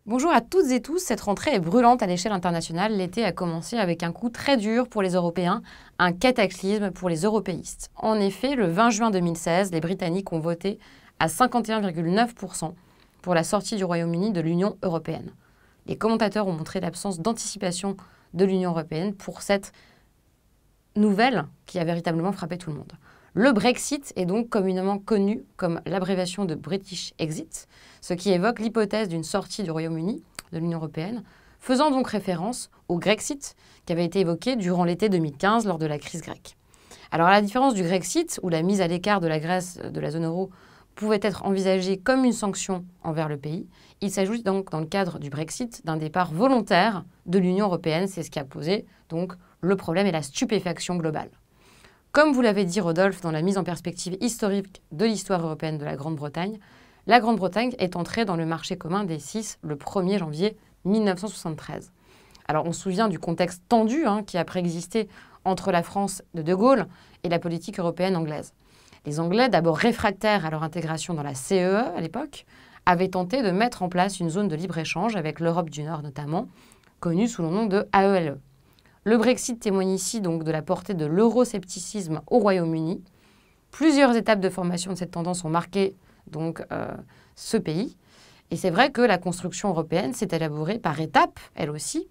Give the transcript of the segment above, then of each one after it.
Bonjour à toutes et tous, cette rentrée est brûlante à l'échelle internationale. L'été a commencé avec un coup très dur pour les Européens, un cataclysme pour les européistes. En effet, le 20 juin 2016, les Britanniques ont voté à 51,9% pour la sortie du Royaume-Uni de l'Union européenne. Les commentateurs ont montré l'absence d'anticipation de l'Union européenne pour cette nouvelle qui a véritablement frappé tout le monde. Le Brexit est donc communément connu comme l'abréviation de British Exit, ce qui évoque l'hypothèse d'une sortie du Royaume-Uni de l'Union européenne, faisant donc référence au Grexit qui avait été évoqué durant l'été 2015 lors de la crise grecque. Alors à la différence du Grexit, où la mise à l'écart de la Grèce de la zone euro pouvait être envisagée comme une sanction envers le pays, il s'ajoute donc dans le cadre du Brexit d'un départ volontaire de l'Union européenne. C'est ce qui a posé donc le problème et la stupéfaction globale. Comme vous l'avez dit, Rodolphe, dans la mise en perspective historique de l'histoire européenne de la Grande-Bretagne, la Grande-Bretagne est entrée dans le marché commun des 6 le 1er janvier 1973. Alors on se souvient du contexte tendu qui a préexisté entre la France de Gaulle et la politique européenne anglaise. Les Anglais, d'abord réfractaires à leur intégration dans la CEE à l'époque, avaient tenté de mettre en place une zone de libre-échange avec l'Europe du Nord notamment, connue sous le nom de AELE. Le Brexit témoigne ici donc de la portée de l'euroscepticisme au Royaume-Uni. Plusieurs étapes de formation de cette tendance ont marqué donc ce pays. Et c'est vrai que la construction européenne s'est élaborée par étapes, elle aussi,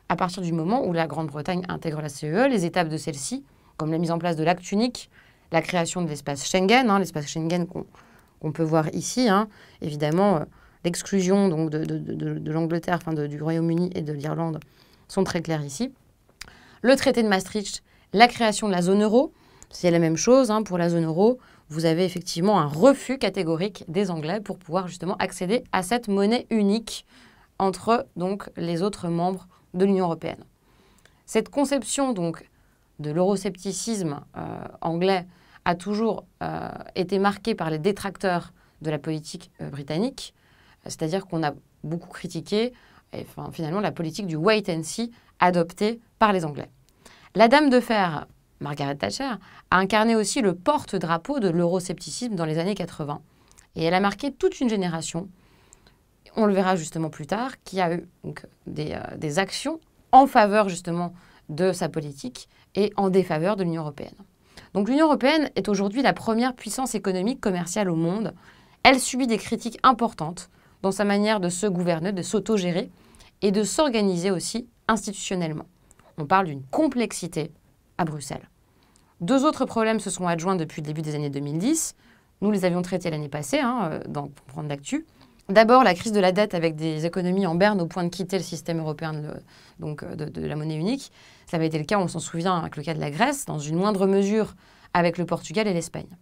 à partir du moment où la Grande-Bretagne intègre la CEE. Les étapes de celle-ci, comme la mise en place de l'acte unique, la création de l'espace Schengen, l'espace Schengen qu'on peut voir ici, évidemment, l'exclusion donc de l'Angleterre, du Royaume-Uni et de l'Irlande sont très claires ici. Le traité de Maastricht, la création de la zone euro, c'est la même chose. Pour la zone euro, vous avez effectivement un refus catégorique des Anglais pour pouvoir justement accéder à cette monnaie unique entre donc les autres membres de l'Union européenne. Cette conception donc de l'euroscepticisme anglais a toujours été marquée par les détracteurs de la politique britannique, c'est-à-dire qu'on a beaucoup critiqué finalement la politique du wait and see adoptée par les Anglais. La dame de fer, Margaret Thatcher, a incarné aussi le porte-drapeau de l'euroscepticisme dans les années 80. Et elle a marqué toute une génération, on le verra justement plus tard, qui a eu donc, des actions en faveur justement de sa politique et en défaveur de l'Union européenne. Donc l'Union européenne est aujourd'hui la première puissance économique commerciale au monde. Elle subit des critiques importantes dans sa manière de se gouverner, de s'autogérer et de s'organiser aussi institutionnellement. On parle d'une complexité à Bruxelles. Deux autres problèmes se sont adjoints depuis le début des années 2010. Nous les avions traités l'année passée, pour prendre l'actu. D'abord, la crise de la dette avec des économies en berne au point de quitter le système européen de la monnaie unique. Ça avait été le cas, on s'en souvient, avec le cas de la Grèce, dans une moindre mesure avec le Portugal et l'Espagne.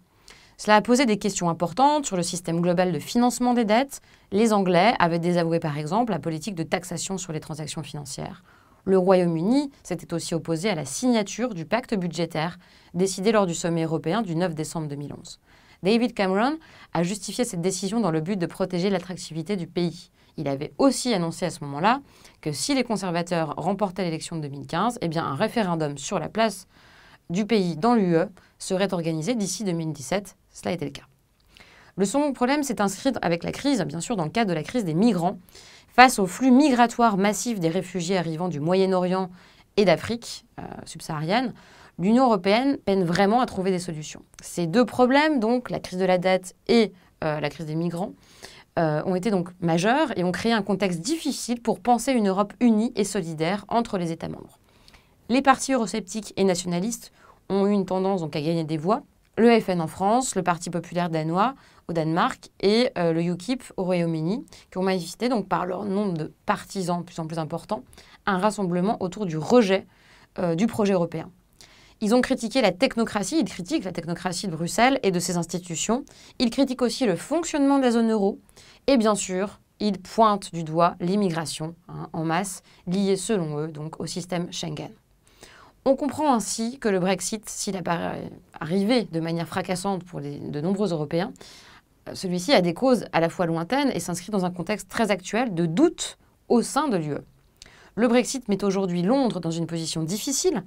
Cela a posé des questions importantes sur le système global de financement des dettes. Les Anglais avaient désavoué, par exemple, la politique de taxation sur les transactions financières. Le Royaume-Uni s'était aussi opposé à la signature du pacte budgétaire décidé lors du sommet européen du 9 décembre 2011. David Cameron a justifié cette décision dans le but de protéger l'attractivité du pays. Il avait aussi annoncé à ce moment-là que si les conservateurs remportaient l'élection de 2015, un référendum sur la place du pays dans l'UE serait organisé d'ici 2017. Cela a été le cas. Le second problème s'est inscrit avec la crise, bien sûr, dans le cadre de la crise des migrants. Face au flux migratoire massif des réfugiés arrivant du Moyen-Orient et d'Afrique subsaharienne, l'Union européenne peine vraiment à trouver des solutions. Ces deux problèmes, donc la crise de la dette et la crise des migrants, ont été donc majeurs et ont créé un contexte difficile pour penser une Europe unie et solidaire entre les États membres. Les partis eurosceptiques et nationalistes ont eu une tendance donc, à gagner des voix. Le FN en France, le Parti populaire danois au Danemark et le UKIP au Royaume-Uni, qui ont manifesté donc par leur nombre de partisans de plus en plus important, un rassemblement autour du rejet du projet européen. Ils ont critiqué la technocratie, ils critiquent la technocratie de Bruxelles et de ses institutions. Ils critiquent aussi le fonctionnement de la zone euro et bien sûr, ils pointent du doigt l'immigration en masse liée selon eux donc au système Schengen. On comprend ainsi que le Brexit, s'il apparaît arrivé de manière fracassante pour de nombreux Européens, celui-ci a des causes à la fois lointaines et s'inscrit dans un contexte très actuel de doute au sein de l'UE. Le Brexit met aujourd'hui Londres dans une position difficile,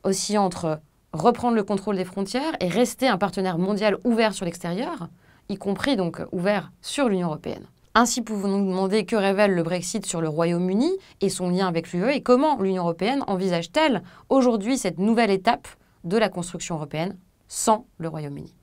aussi entre reprendre le contrôle des frontières et rester un partenaire mondial ouvert sur l'extérieur, y compris donc ouvert sur l'Union européenne. Ainsi, pouvons-nous nous demander que révèle le Brexit sur le Royaume-Uni et son lien avec l'UE et comment l'Union européenne envisage-t-elle aujourd'hui cette nouvelle étape de la construction européenne sans le Royaume-Uni.